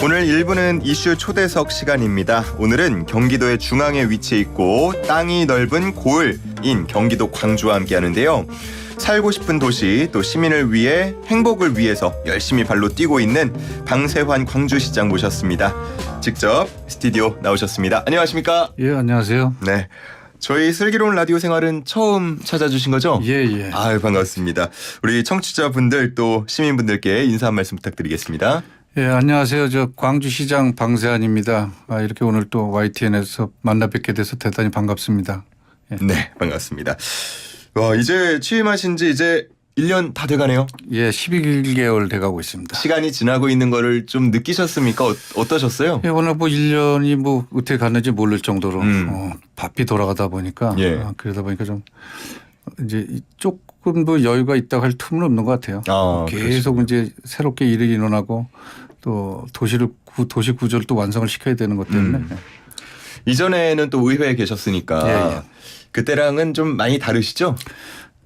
오늘 1부는 이슈 초대석 시간입니다. 오늘은 경기도의 중앙에 위치해 있고 땅이 넓은 고을인 경기도 광주와 함께하는데요. 살고 싶은 도시 또 시민을 위해 행복을 위해서 열심히 발로 뛰고 있는 방세환 광주시장 모셨습니다. 직접 스튜디오 나오셨습니다. 안녕하십니까? 예, 안녕하세요. 네. 저희 슬기로운 라디오 생활은 처음 찾아주신 거죠? 예, 예. 아유, 반갑습니다. 우리 청취자분들 또 시민분들께 인사 한 말씀 부탁드리겠습니다. 예, 안녕하세요. 저 광주시장 방세환입니다. 이렇게 오늘 또 YTN에서 만나 뵙게 돼서 대단히 반갑습니다. 예. 네, 반갑습니다. 와, 이제 취임하신 지 이제 1년 다 돼가네요. 예, 11개월 돼가고 있습니다. 시간이 지나고 있는 거를 좀 느끼셨습니까? 어떠셨어요? 예, 오늘 뭐 1년이 뭐 어떻게 갔는지 모를 정도로 바삐 돌아가다 보니까 예. 그러다 보니까 좀 이제 조금 더 여유가 있다고 할 틈은 없는 것 같아요. 계속 그러시군요. 이제 새롭게 일이 일어나고 또 도시 구조를 또 완성을 시켜야 되는 것 때문에 이전에는 또 의회에 계셨으니까 예, 예. 그때랑은 좀 많이 다르시죠?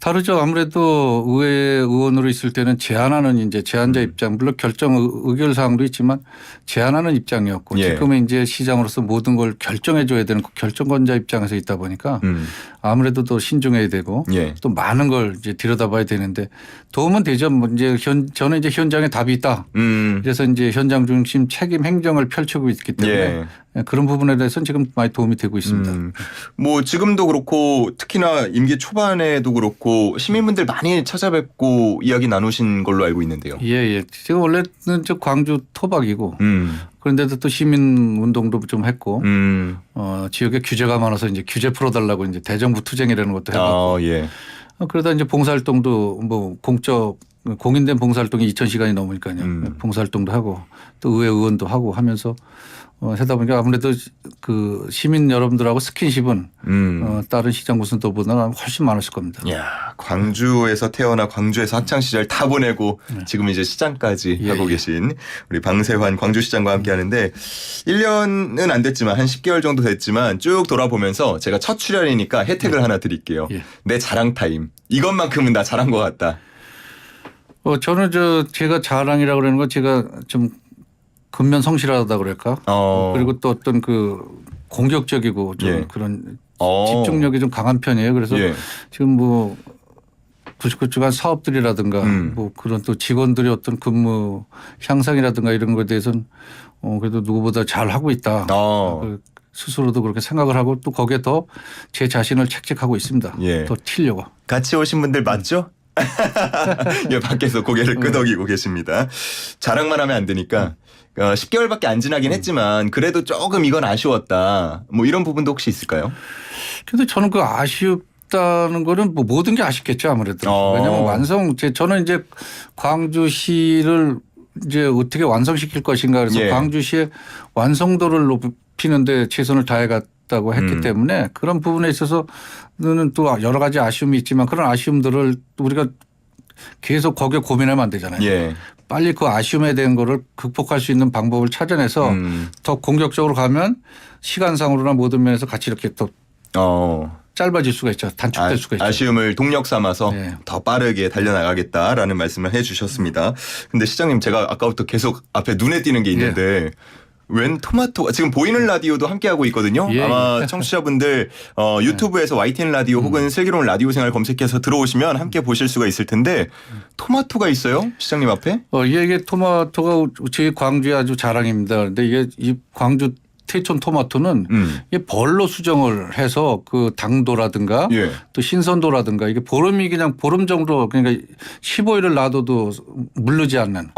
다르죠. 아무래도 의회 의원으로 있을 때는 제안하는 이제 제안자 입장, 물론 결정 의결 사항도 있지만 제안하는 입장이었고 예. 지금은 이제 시장으로서 모든 걸 결정해 줘야 되는 결정권자 입장에서 있다 보니까 아무래도 더 신중해야 되고 예. 또 많은 걸 이제 들여다봐야 되는데 도움은 되죠. 뭐 이제 저는 이제 현장에 답이 있다. 그래서 이제 현장 중심 책임 행정을 펼치고 있기 때문에 그런 부분에 대해서는 지금 많이 도움이 되고 있습니다. 뭐 지금도 그렇고 특히나 임기 초반에도 그렇고 시민분들 많이 찾아뵙고 이야기 나누신 걸로 알고 있는데요. 예, 예. 지금 원래는 저 광주 토박이고 그런데도 또 시민 운동도 좀 했고 지역에 규제가 많아서 이제 규제 풀어달라고 이제 대정부 투쟁이라는 것도 해봤고 예. 그러다 이제 봉사활동도 뭐 공인된 봉사활동이 2,000시간이 넘으니까요. 봉사활동도 하고 또 의회 의원도 하고 하면서 하다 보니까 아무래도 그 시민 여러분들하고 스킨십은 다른 시장 구순도보다는 훨씬 많았을 겁니다. 야, 광주에서 태어나 광주에서 학창 시절 다 보내고 지금 이제 시장까지 하고 계신 우리 방세환 광주시장과 함께하는데 1년은 안 됐지만 한 10개월 정도 됐지만 쭉 돌아보면서 제가 첫 출연이니까 혜택을 하나 드릴게요. 내 자랑 타임. 이것만큼은 나 잘한 것 같다. 저는 제가 자랑이라고 그러는 건 제가 좀 근면성실하다 그럴까? 그리고 또 어떤 그 공격적이고 좀 그런 집중력이 좀 강한 편이에요. 그래서 지금 뭐 구축한 사업들이라든가 뭐 그런 또 직원들의 어떤 근무 향상이라든가 이런 것에 대해서는 그래도 누구보다 잘 하고 있다. 스스로도 그렇게 생각을 하고 또 거기에 더 제 자신을 책책하고 있습니다. 더 튀려고. 같이 오신 분들 맞죠? 예, 밖에서 고개를 끄덕이고 계십니다. 자랑만 하면 안 되니까 10개월밖에 안 지나긴 했지만 그래도 조금 이건 아쉬웠다. 뭐 이런 부분도 혹시 있을까요? 근데 저는 그 아쉬웠다는 거는 뭐 모든 게 아쉽겠죠 아무래도. 왜냐하면 저는 이제 광주시를 이제 어떻게 완성시킬 것인가 그래서 광주시의 완성도를 높이는데 최선을 다해갔다고 했기 때문에 그런 부분에 있어서는 또 여러 가지 아쉬움이 있지만 그런 아쉬움들을 우리가 계속 거기에 고민하면 안 되잖아요. 빨리 그 아쉬움에 대한 거를 극복할 수 있는 방법을 찾아내서 더 공격적으로 가면 시간상으로나 모든 면에서 같이 이렇게 또 짧아질 수가 있죠. 단축될 수가 있죠. 아쉬움을 동력 삼아서 더 빠르게 달려나가겠다라는 말씀을 해 주셨습니다. 근데 시장님 제가 아까부터 계속 앞에 눈에 띄는 게 있는데 웬 토마토가 지금 보이는 라디오도 함께하고 있거든요. 아마 청취자분들 유튜브에서 YTN 라디오 혹은 슬기로운 라디오 생활 검색해서 들어오시면 함께 보실 수가 있을 텐데 토마토가 있어요? 시장님 앞에? 이게 토마토가 저희 광주의 아주 자랑입니다. 그런데 이게 이 광주 태촌 토마토는 이게 벌로 수정을 해서 그 당도라든가 또 신선도라든가 이게 그냥 보름 정도 그러니까 15일을 놔둬도 물르지 않는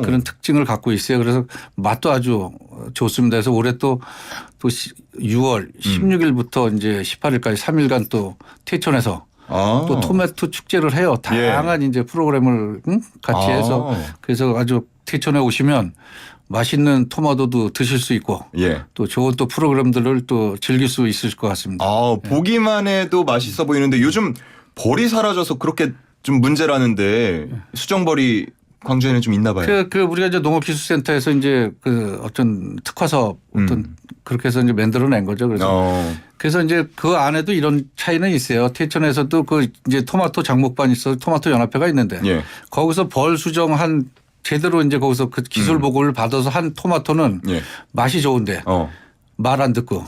그런 특징을 갖고 있어요. 그래서 맛도 아주 좋습니다. 그래서 올해 또 6월 16일부터 이제 18일까지 3일간 또 태촌에서 또 토마토 축제를 해요. 다양한 이제 프로그램을 같이 해서 그래서 아주 태촌에 오시면 맛있는 토마토도 드실 수 있고 또 좋은 또 프로그램들을 또 즐길 수 있을 것 같습니다. 보기만 해도 맛있어 보이는데 요즘 벌이 사라져서 그렇게 좀 문제라는데 수정벌이 광주에는 좀 있나 봐요. 우리가 이제 농업기술센터에서 이제 그 어떤 특화사업 그렇게 해서 이제 만들어낸 거죠. 그래서 이제 그 안에도 이런 차이는 있어요. 태천에서도 그 이제 토마토 장목반이 있어 토마토 연합회가 있는데 거기서 벌 수정한 제대로 이제 거기서 그 기술 보고를 받아서 한 토마토는 예. 맛이 좋은데 말 안 듣고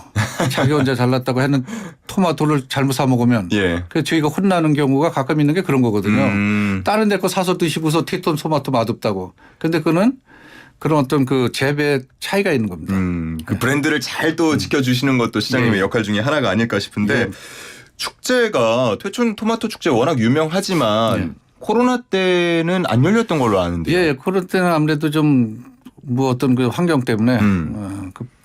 자기 혼자 잘났다고 하는 토마토를 잘못 사 먹으면 예. 그래서 저희가 혼나는 경우가 가끔 있는 게 그런 거거든요. 다른 데 거 사서 드시고서 테이톤 토마토 맛없다고. 근데 그는 그런 어떤 그 재배 차이가 있는 겁니다. 그 브랜드를 잘 또 지켜주시는 것도 시장님의 예. 역할 중에 하나가 아닐까 싶은데 예. 축제가 퇴촌 토마토 축제 워낙 유명하지만 예. 코로나 때는 안 열렸던 걸로 아는데요. 예, 코로나 때는 아무래도 좀 뭐 어떤 그 환경 때문에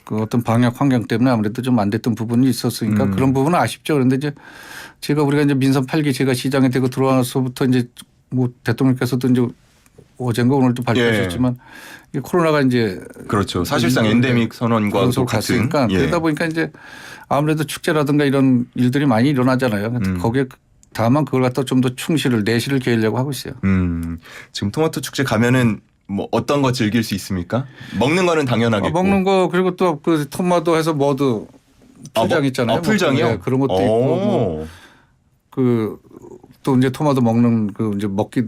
그 어떤 방역 환경 때문에 아무래도 좀 안 됐던 부분이 있었으니까 그런 부분은 아쉽죠. 그런데 이제 우리가 이제 민선 8기 제가 시장에 되고 들어와서부터 이제 뭐 대통령께서도 이제 어젠가 오늘도 발표하셨지만 이 코로나가 이제 그렇죠. 사실상 엔데믹 선언과 같은. 갔으니까 예. 그러다 보니까 이제 아무래도 축제라든가 이런 일들이 많이 일어나잖아요. 거기에 다만 그걸 갖다 좀 더 내실을 기하려고 하고 있어요. 지금 토마토 축제 가면은 뭐 어떤 거 즐길 수 있습니까? 먹는 거는 당연하겠고. 먹는 거 그리고 또 그 토마토 해서 머드 풀장 있잖아요. 풀장이요? 네, 그런 것도 있고 뭐 그 또 이제 토마토 먹는 그 이제 먹기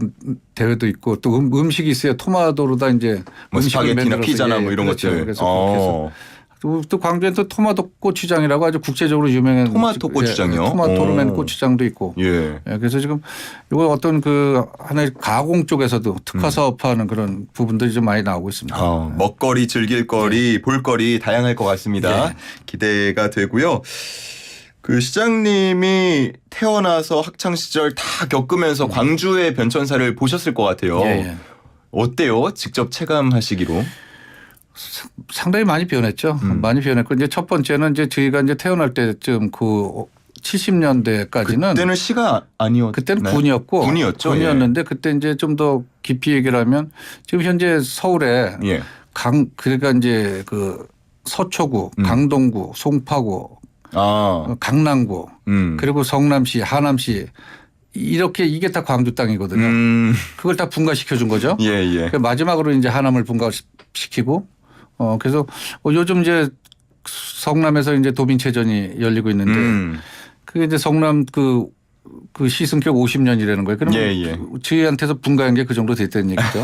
대회도 있고 또 음식이 있어요. 토마토로다 이제 뭐 스파게티나 피자나 뭐 이런 그렇죠. 것들. 그래서 그렇게 해서 또 광주엔 또 토마토 고추장이라고 아주 국제적으로 유명한 토마토 고추장이요? 토마토로 맨 고추장도 있고. 예. 예, 그래서 지금 이거 어떤 그 하나의 가공 쪽에서도 특화 사업화하는 그런 부분들이 좀 많이 나오고 있습니다. 먹거리, 즐길거리, 볼거리 다양할 것 같습니다. 예. 기대가 되고요. 그 시장님이 태어나서 학창 시절 다 겪으면서 광주의 변천사를 보셨을 것 같아요. 예. 어때요? 직접 체감하시기로? 상당히 많이 변했죠. 많이 변했고 이제 첫 번째는 이제 저희가 이제 태어날 때쯤 그 70년대까지는 그때는 시가 아니었나요? 그때는 군이었고 군이었죠. 군이었는데 그때 이제 좀 더 깊이 얘기를 하면 지금 현재 서울에 예. 그러니까 이제 그 서초구, 강동구, 송파구, 강남구 그리고 성남시, 하남시 이렇게 이게 다 광주 땅이거든요. 그걸 다 분가시켜 준 거죠. 예, 예. 마지막으로 이제 하남을 분가시키고 그래서 요즘 이제 성남에서 이제 도민체전이 열리고 있는데 그게 이제 성남 그 시승격 50년이라는 거예요. 그러면 예, 예. 저희한테서 분가한 게 그 정도 됐다는 얘기죠.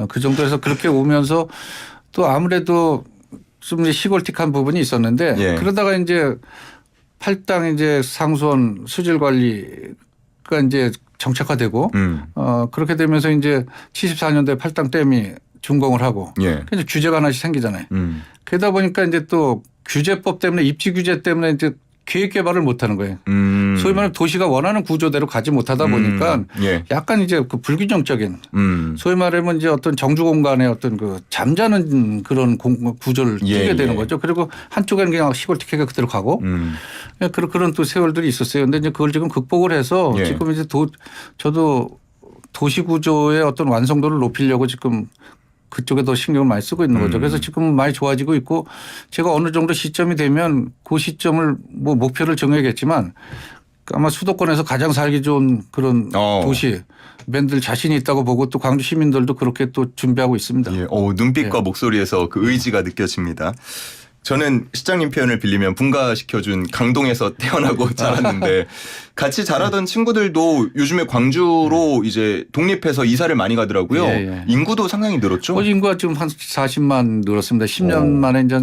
그 정도에서 그렇게 오면서 또 아무래도 좀 이제 시골틱한 부분이 있었는데 예. 그러다가 이제 팔당 이제 상수원 수질 관리가 이제 정착화되고 그렇게 되면서 이제 74년도에 팔당 댐이 준공을 하고 예. 그래서 규제가 하나씩 생기잖아요. 그러다 보니까 이제 또 규제법 때문에 입지 규제 때문에 이제 계획 개발을 못 하는 거예요. 소위 말하면 도시가 원하는 구조대로 가지 못하다 보니까 예. 약간 이제 그 불균형적인 소위 말하면 이제 어떤 정주 공간의 어떤 그 잠자는 그런 구조를 예, 띄게 되는 예. 거죠. 그리고 한쪽에는 그냥 시골 티켓가 그대로 가고 그런 또 세월들이 있었어요. 그런데 이제 그걸 지금 극복을 해서 예. 지금 이제 저도 도시 구조의 어떤 완성도를 높이려고 지금 그쪽에 더 신경을 많이 쓰고 있는 거죠. 그래서 지금 많이 좋아지고 있고 제가 어느 정도 시점이 되면 그 시점을 뭐 목표를 정해야겠지만 아마 수도권에서 가장 살기 좋은 그런 도시 맨들 자신이 있다고 보고 또 광주 시민들도 그렇게 또 준비하고 있습니다. 예. 눈빛과 예. 목소리에서 그 의지가 느껴집니다. 저는 시장님 표현을 빌리면 분가시켜준 강동에서 태어나고 자랐는데 같이 자라던 친구들도 요즘에 광주로 이제 독립해서 이사를 많이 가더라고요. 예, 예. 인구도 상당히 늘었죠. 인구가 지금 한 40만 늘었습니다. 10년 만에 이제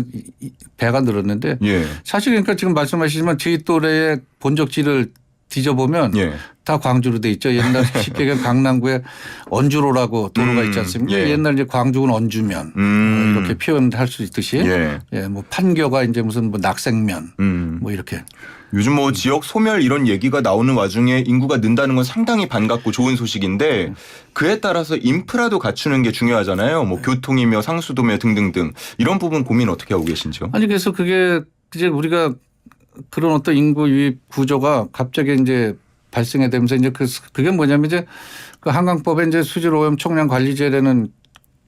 배가 늘었는데 예. 사실 그러니까 지금 말씀하시지만 저희 또래의 본적지를 뒤져보면 예. 다 광주로 돼 있죠. 옛날 쉽게 얘기하면 강남구에 언주로라고 도로가 있지 않습니까? 예. 옛날 이제 광주군 언주면 이렇게 표현할 수 있듯이 예. 뭐 판교가 이제 무슨 뭐 낙생면 뭐 이렇게. 요즘 뭐 지역 소멸 이런 얘기가 나오는 와중에 인구가 는다는 건 상당히 반갑고 좋은 소식인데 그에 따라서 인프라도 갖추는 게 중요하잖아요. 뭐 교통이며 상수도며 등등등 이런 부분 고민 어떻게 하고 계신지요? 아니 그래서 그게 이제 우리가 그런 어떤 인구 유입 구조가 갑자기 이제 발생해 되면서 이제 그게 뭐냐면 이제 그 한강법에 이제 수질 오염 총량 관리제라는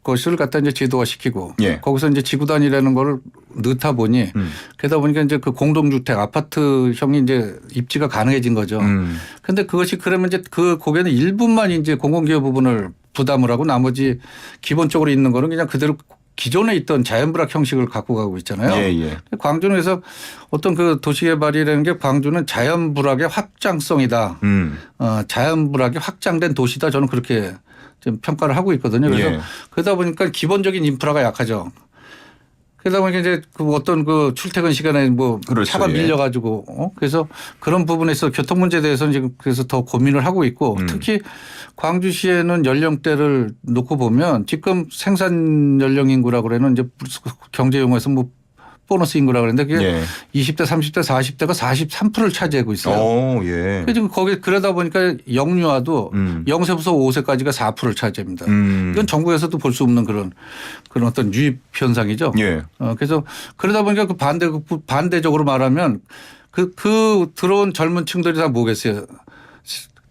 것을 갖다 이제 제도화시키고 예. 거기서 이제 지구단이라는 걸 넣다 보니 그러다 보니까 이제 그 공동주택 아파트형이 이제 입지가 가능해진 거죠. 그런데 그것이 그러면 이제 거기에는 일부만 이제 공공기업 부분을 부담을 하고 나머지 기본적으로 있는 거는 그냥 그대로 기존에 있던 자연불락 형식을 갖고 가고 있잖아요. 예, 예. 광주는 그래서 어떤 그 도시개발이라는 게 광주는 자연불락의 확장성이다. 자연불락이 확장된 도시다. 저는 그렇게 좀 평가를 하고 있거든요. 그래서 예. 그러다 보니까 기본적인 인프라가 약하죠. 그러다 보니까 이제 그 어떤 그 출퇴근 시간에 뭐 그렇죠. 차가 예. 밀려가지고 그래서 그런 부분에서 교통 문제에 대해서는 지금 그래서 더 고민을 하고 있고 특히 광주시에는 연령대를 놓고 보면 지금 생산 연령 인구라고 그러는 이제 경제 용어에서 뭐 보너스 인구라고 그러는데 그게 예. 20대, 30대, 40대가 43%를 차지하고 있어요. 예. 그래서 지금 거기 그러다 보니까 영유아도 0세부터 5세까지가 4%를 차지합니다. 이건 전국에서도 볼 수 없는 그런 어떤 유입 현상이죠. 예. 그래서 그러다 보니까 그 반대적으로 말하면 그 들어온 젊은 층들이 다 뭐겠어요.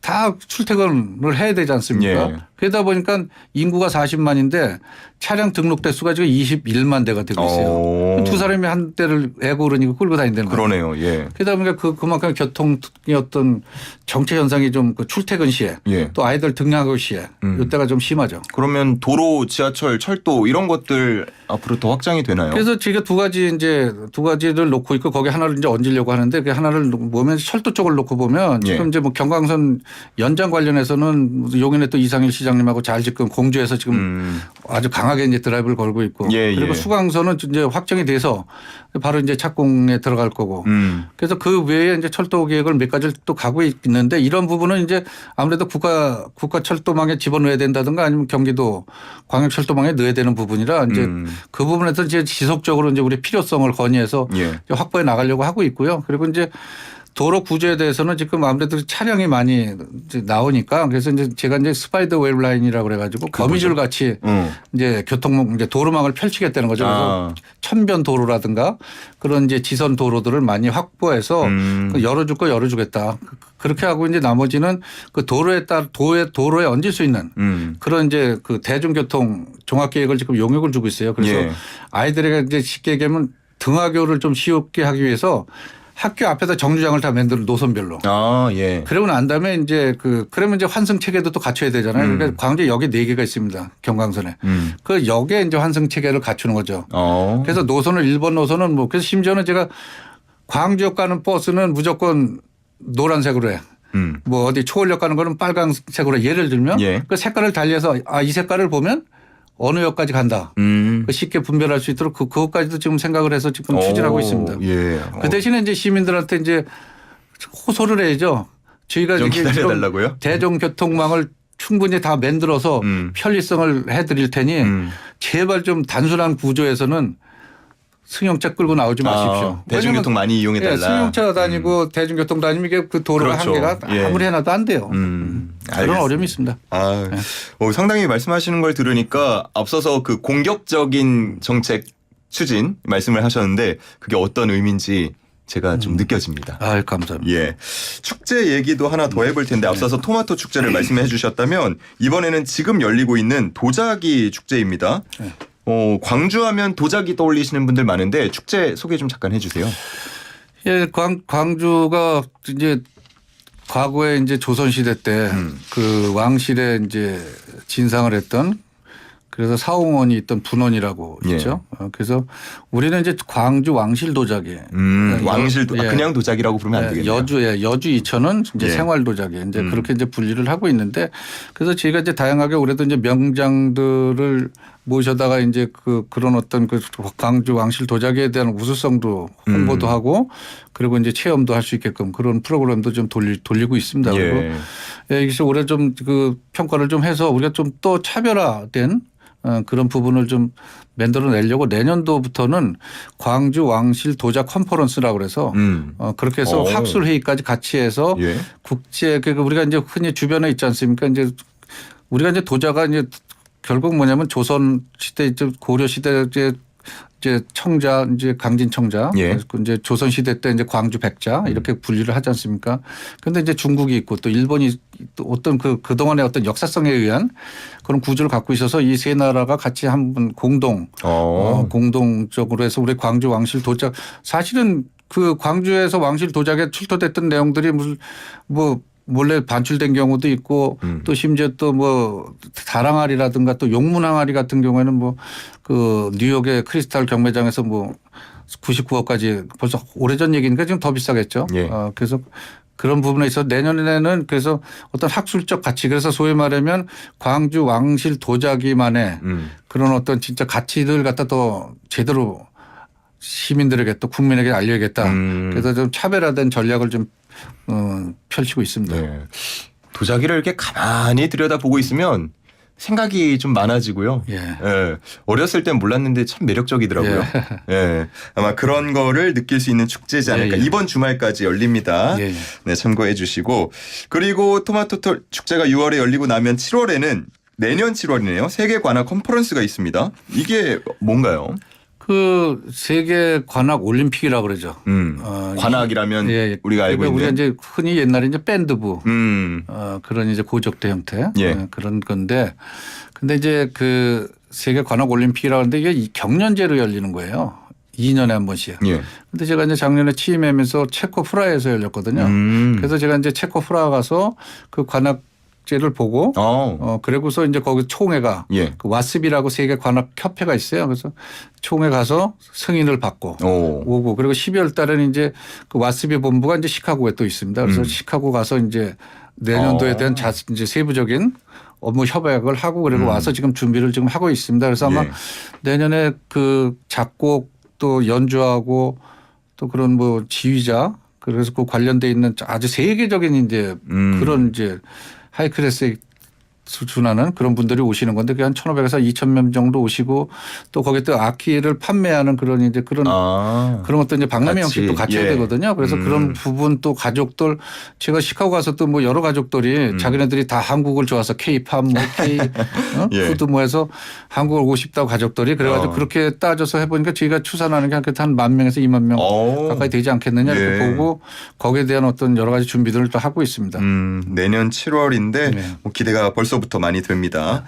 다 출퇴근을 해야 되지 않습니까? 예. 그러다 보니까 인구가 40만인데 차량 등록 대수가 지금 21만 대가 되고 있어요. 두 사람이 한 대를 애고 그러니까 끌고 다닌다는 거예요. 그러네요. 예. 그러다 보니까 그만큼 교통의 어떤 정체 현상이 좀 그 출퇴근 시에 예. 또 아이들 등하교 시에 이때가 좀 심하죠. 그러면 도로, 지하철, 철도 이런 것들 앞으로 더 확장이 되나요? 그래서 제가 두 가지를 놓고 있고 거기 하나를 이제 얹으려고 하는데 그 하나를 보면 철도 쪽을 놓고 보면 지금 예. 이제 뭐 경강선 연장 관련해서는 용인의 또 이상일 시장님하고 잘 지금 공주에서 지금 아주 강하게 이제 드라이브를 걸고 있고 예, 그리고 예. 수강선은 이제 확정이 돼서 바로 이제 착공에 들어갈 거고 그래서 그 외에 이제 철도 계획을 몇 가지를 또 가고 있는데 이런 부분은 이제 아무래도 국가 철도망에 집어넣어야 된다든가 아니면 경기도 광역 철도망에 넣어야 되는 부분이라 이제 그 부분에서 이제 지속적으로 이제 우리 필요성을 건의해서 예. 확보해 나가려고 하고 있고요. 그리고 이제 도로 구조에 대해서는 지금 아무래도 차량이 많이 이제 나오니까 그래서 이제 제가 이제 스파이더 웨브 라인이라고 그래가지고 거미줄 같이 이제 이제 도로망을 펼치겠다는 거죠. 그래서 천변 도로라든가 그런 이제 지선 도로들을 많이 확보해서 열어줄 거 열어주겠다. 그렇게 하고 이제 나머지는 그 도로에 따라 도로에 얹을 수 있는 그런 이제 그 대중교통 종합계획을 지금 용역을 주고 있어요. 그래서 예. 아이들에게 이제 쉽게 얘기하면 등하교를 좀 쉽게 하기 위해서 학교 앞에다 정류장을 다 만들어 노선별로. 예. 그러고 난 다음에 이제 그러면 이제 환승 체계도 또 갖춰야 되잖아요. 그러니까 광주에 역이 4개가 있습니다. 경강선에. 그 역에 이제 환승 체계를 갖추는 거죠. 그래서 노선을 1번 노선은 뭐 그래서 심지어는 제가 광주역 가는 버스는 무조건 노란색으로 해. 뭐 어디 초월역 가는 거는 빨간색으로 해. 예를 들면 예. 그 색깔을 달리해서 이 색깔을 보면 어느 역까지 간다. 쉽게 분별할 수 있도록 그것까지도 지금 생각을 해서 지금 추진하고 있습니다. 예. 그 대신에 이제 시민들한테 이제 호소를 해야죠. 저희가 좀 이게 기다려달라고요? 대중교통망을 충분히 다 만들어서 편리성을 해드릴 테니 제발 좀 단순한 구조에서는 승용차 끌고 나오지 마십시오. 대중교통 많이 이용해달라. 예, 승용차 다니고 대중교통 다니면 이게 그 도로가 그렇죠. 한계가 예. 아무리 해놔도 안 돼요. 그런 어려움이 있습니다. 상당히 말씀하시는 걸 들으니까 앞서서 그 공격적인 정책 추진 말씀을 하셨는데 그게 어떤 의미인지 제가 좀 느껴집니다. 감사합니다. 예. 축제 얘기도 하나 더 해볼 텐데 앞서서 토마토 축제를 말씀해 주셨다면 이번에는 지금 열리고 있는 도자기 축제입니다. 광주하면 도자기 떠올리시는 분들 많은데 축제 소개 좀 잠깐 해주세요. 예, 광주가 이제 과거에 이제 조선시대 때 그 왕실에 이제 진상을 했던 그래서 사홍원이 있던 분원이라고 예. 있죠. 그래서 우리는 이제 광주 왕실 도자기. 왕실 그냥 도자기라고 부르면 안 되겠네요. 여주 이천은 이제 예. 생활 도자기 이제 그렇게 이제 분리를 하고 있는데 그래서 저희가 이제 다양하게 올해도 이제 명장들을 모셔다가 이제 그런 어떤 그 광주 왕실 도자기에 대한 우수성도 홍보도 하고 그리고 이제 체험도 할 수 있게끔 그런 프로그램도 좀 돌리고 있습니다. 그리고 그래서 올해 좀 그 평가를 좀 해서 우리가 좀 또 차별화된 그런 부분을 좀 만들어내려고 내년도부터는 광주 왕실 도자 컨퍼런스라고 그래서 그렇게 해서 학술 회의까지 같이 해서 예. 국제 그러니까 우리가 이제 흔히 주변에 있지 않습니까? 이제 우리가 이제 도자가 이제 결국 뭐냐면 조선 시대 고려 시대 이제 청자 이제 강진 청자 예. 이제 조선 시대 때 이제 광주 백자 이렇게 분리를 하지 않습니까? 그런데 이제 중국이 있고 또 일본이 또 어떤 그동안의 어떤 역사성에 의한 그런 구조를 갖고 있어서 이 세 나라가 같이 한번 공동적으로 해서 우리 광주 왕실 도자 사실은 그 광주에서 왕실 도자기에 출토됐던 내용들이 무슨 뭐 몰래 반출된 경우도 있고 또 심지어 또 뭐 다랑아리라든가 또 용문항아리 같은 경우에는 뭐 그 뉴욕의 크리스탈 경매장에서 뭐 99억까지 벌써 오래전 얘기니까 지금 더 비싸겠죠. 예. 그래서 그런 부분에 있어서 내년에는 그래서 어떤 학술적 가치 그래서 소위 말하면 광주 왕실 도자기만의 그런 어떤 진짜 가치를 갖다 더 제대로 시민들에게 또 국민에게 알려야겠다. 그래서 좀 차별화된 전략을 좀 펼치고 있습니다. 네. 도자기를 이렇게 가만히 들여다보고 있으면 생각이 좀 많아지고요. 예. 예. 어렸을 땐 몰랐는데 참 매력적이더라고요. 예. 예. 아마 그런 거를 느낄 수 있는 축제지 않을까. 예, 예. 이번 주말까지 열립니다. 예, 예. 네, 참고해 주시고. 그리고 토마토 축제가 6월에 열리고 나면 7월에는 내년 7월이네요. 세계 관악 컨퍼런스가 있습니다. 이게 뭔가요? 그 세계 관악 올림픽이라고 그러죠. 관악이라면 예. 우리가 알고 그러니까 우리가 있는 이제 흔히 옛날에 이제 밴드부 그런 이제 고적대 형태 예. 그런 건데 근데 이제 그 세계 관악 올림픽이라고 하는데 이게 경년제로 열리는 거예요. 2년에 한 번씩. 예. 근데 제가 이제 작년에 취임하면서 체코 프라하에서 열렸거든요. 그래서 제가 이제 체코 프라하 가서 그 관악제를 보고 그리고서 이제 거기 총회가 예. 그 와스비라고 세계 관악 협회가 있어요. 그래서 총회 가서 승인을 받고 오고 그리고 12월 달에는 이제 그 와스비 본부가 이제 시카고에 또 있습니다. 그래서 시카고 가서 이제 내년도에 대한 이제 세부적인 업무 협약을 하고 그리고 와서 지금 준비를 지금 하고 있습니다. 그래서 아마 예. 내년에 그 작곡 또 연주하고 또 그런 뭐 지휘자 그래서 그 관련돼 있는 아주 세계적인 이제 그런 이제 하이클래스에 수준하는 그런 분들이 오시는 건데 그게 한 1,500에서 2,000명 정도 오시고 또 거기에 또 악기를 판매하는 그런 이제 그런 것도 이제 박람회 형식도 갖춰야 예. 되거든요. 그래서 그런 부분 또 가족들 제가 시카고 가서 또 뭐 여러 가족들이 자기네들이 다 한국을 좋아서 K-팝 뭐 K 예. 푸드 뭐 해서 한국을 오고 싶다고 가족들이 그래가지고 그렇게 따져서 해보니까 저희가 추산하는 게 한 10,000명에서 20,000명 가까이 되지 않겠느냐 이렇게 예. 보고 거기에 대한 어떤 여러 가지 준비들을 또 하고 있습니다. 내년 7월인데 네. 뭐 기대가 벌써부터 많이 됩니다.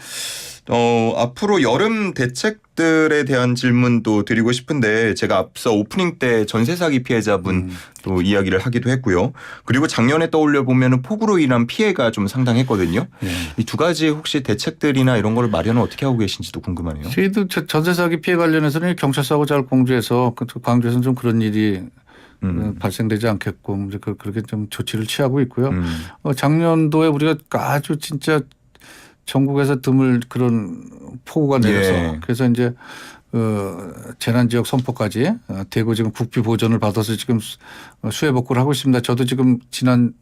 앞으로 여름 대책들에 대한 질문도 드리고 싶은데 제가 앞서 오프닝 때 전세 사기 피해자분 또 이야기를 하기도 했고요. 그리고 작년에 떠올려 보면은 폭우로 인한 피해가 좀 상당했거든요. 네. 이 두 가지 혹시 대책들이나 이런 걸 마련을 어떻게 하고 계신지도 궁금하네요. 저희도 전세 사기 피해 관련해서는 경찰서하고 잘 공조해서 광주에서는 좀 그런 일이 발생되지 않게끔 그렇게 좀 조치를 취하고 있고요. 작년도에 우리가 아주 진짜 전국에서 드물 그런 폭우가 내려서 예. 그래서 이제 재난지역 선포까지 대구 지금 국비 보전을 받아서 지금 수해 복구를 하고 있습니다. 저도 지금 지난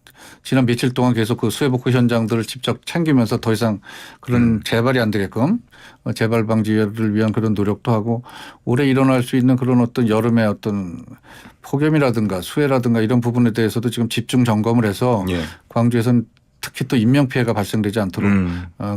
며칠 동안 계속 그 수해 복구 현장들을 직접 챙기면서 더 이상 그런 재발이 안 되게끔 재발 방지를 위한 그런 노력도 하고 올해 일어날 수 있는 그런 어떤 여름의 어떤 폭염이라든가 수해라든가 이런 부분에 대해서도 지금 집중 점검을 해서 예. 광주에서는 특히 또 인명피해가 발생되지 않도록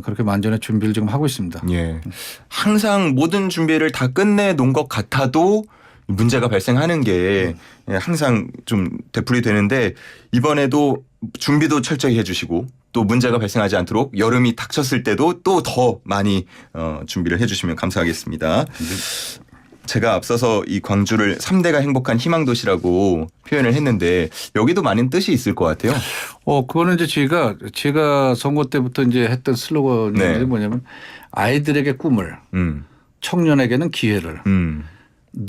그렇게 만전의 준비를 지금 하고 있습니다. 예. 항상 모든 준비를 다 끝내 놓은 것 같아도 문제가 발생하는 게 항상 좀 되풀이 되는데 이번에도 준비도 철저히 해주시고 또 문제가 발생하지 않도록 여름이 닥쳤을 때도 또 더 많이 준비를 해주시면 감사하겠습니다. 제가 앞서서 이 광주를 3대가 행복한 희망도시라고 표현을 했는데 여기도 많은 뜻이 있을 것 같아요. 그거는 이제 제가 선거 때부터 이제 했던 슬로건이 네. 뭐냐면 아이들에게 꿈을, 청년에게는 기회를,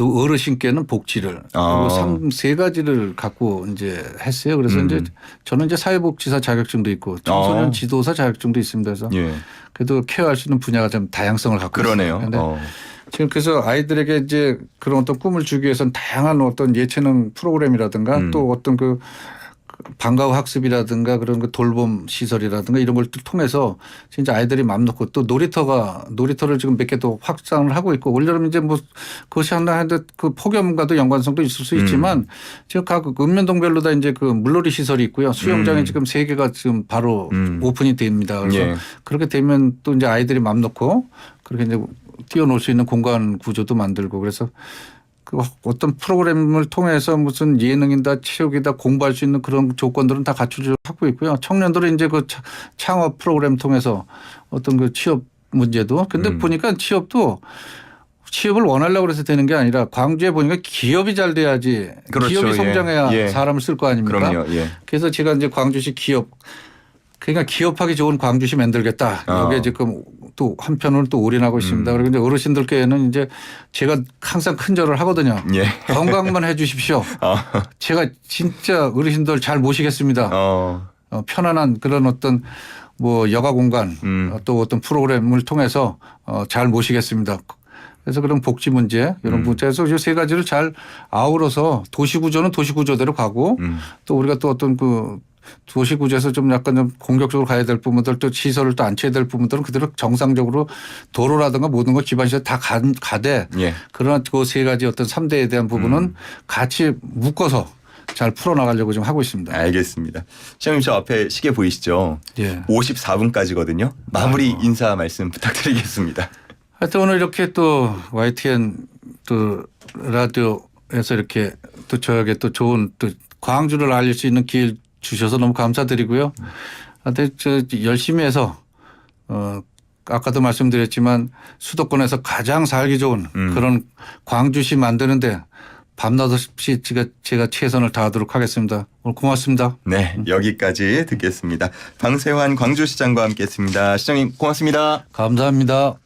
어르신께는 복지를 그리고 세 가지를 갖고 이제 했어요. 그래서 이제 저는 이제 사회복지사 자격증도 있고 청소년 지도사 자격증도 있습니다. 그래서 예. 그래도 케어할 수 있는 분야가 좀 다양성을 갖고 그러네요. 있어요. 그런데 지금 그래서 아이들에게 이제 그런 어떤 꿈을 주기 위해서는 다양한 어떤 예체능 프로그램이라든가 또 어떤 그 방과 후 학습이라든가 그런 그 돌봄 시설이라든가 이런 걸 통해서 진짜 아이들이 마음 놓고 또 놀이터를 지금 몇 개 또 확장을 하고 있고 올여름 이제 뭐 그것이 하나인데 그 폭염과도 연관성도 있을 수 있지만 지금 각 읍면동별로 다 이제 그 물놀이 시설이 있고요. 수영장이 지금 3개가 지금 바로 오픈이 됩니다. 그래서 예. 그렇게 되면 또 이제 아이들이 마음 놓고 그렇게 이제 뛰어놀 수 있는 공간 구조도 만들고 그래서 그 어떤 프로그램을 통해서 무슨 예능이다 체육이다 공부할 수 있는 그런 조건들은 다 갖추려 하고 있고요. 청년들은 이제 그 창업 프로그램 통해서 어떤 그 취업 문제도 근데 보니까 취업을 원하려고 해서 되는 게 아니라 광주에 보니까 기업이 잘 돼야지 그렇죠. 기업이 성장해야 예. 사람을 쓸 거 아닙니까? 그럼요. 예. 그래서 제가 이제 광주시 기업 그러니까 기업하기 좋은 광주시 만들겠다. 이게 지금 또 한편으로 또 올인하고 있습니다. 그리고 이제 어르신들께는 이제 제가 항상 큰절을 하거든요. 예. 건강만 해 주십시오. 제가 진짜 어르신들 잘 모시겠습니다. 편안한 그런 어떤 뭐 여가 공간 또 어떤 프로그램을 통해서 잘 모시겠습니다. 그래서 그런 복지 문제 이런 문제에서 이 세 가지를 잘 아우러서 도시 구조는 도시 구조대로 가고 또 우리가 또 어떤 그 도시 구조에서 좀 약간 좀 공격적으로 가야 될 부분들 또 시설을 또 안쳐야 될 부분들은 그대로 정상적으로 도로라든가 모든 거 기반 시설 다 가되 예. 그러나 그 세 가지 어떤 3대에 대한 부분은 같이 묶어서 잘 풀어나가려고 좀 하고 있습니다. 알겠습니다. 시장님 저 앞에 시계 보이시죠? 예. 54분까지거든요. 마무리 인사 말씀 부탁드리겠습니다. 하여튼 오늘 이렇게 또 YTN 또 라디오에서 이렇게 또 저에게 또 좋은 또 광주를 알릴 수 있는 기회 주셔서 너무 감사드리고요. 하여튼 저 열심히 해서 아까도 말씀드렸지만 수도권에서 가장 살기 좋은 그런 광주시 만드는데 밤낮 없이 제가 최선을 다하도록 하겠습니다. 오늘 고맙습니다. 네, 여기까지 듣겠습니다. 방세환 광주시장과 함께했습니다. 시장님 고맙습니다. 감사합니다.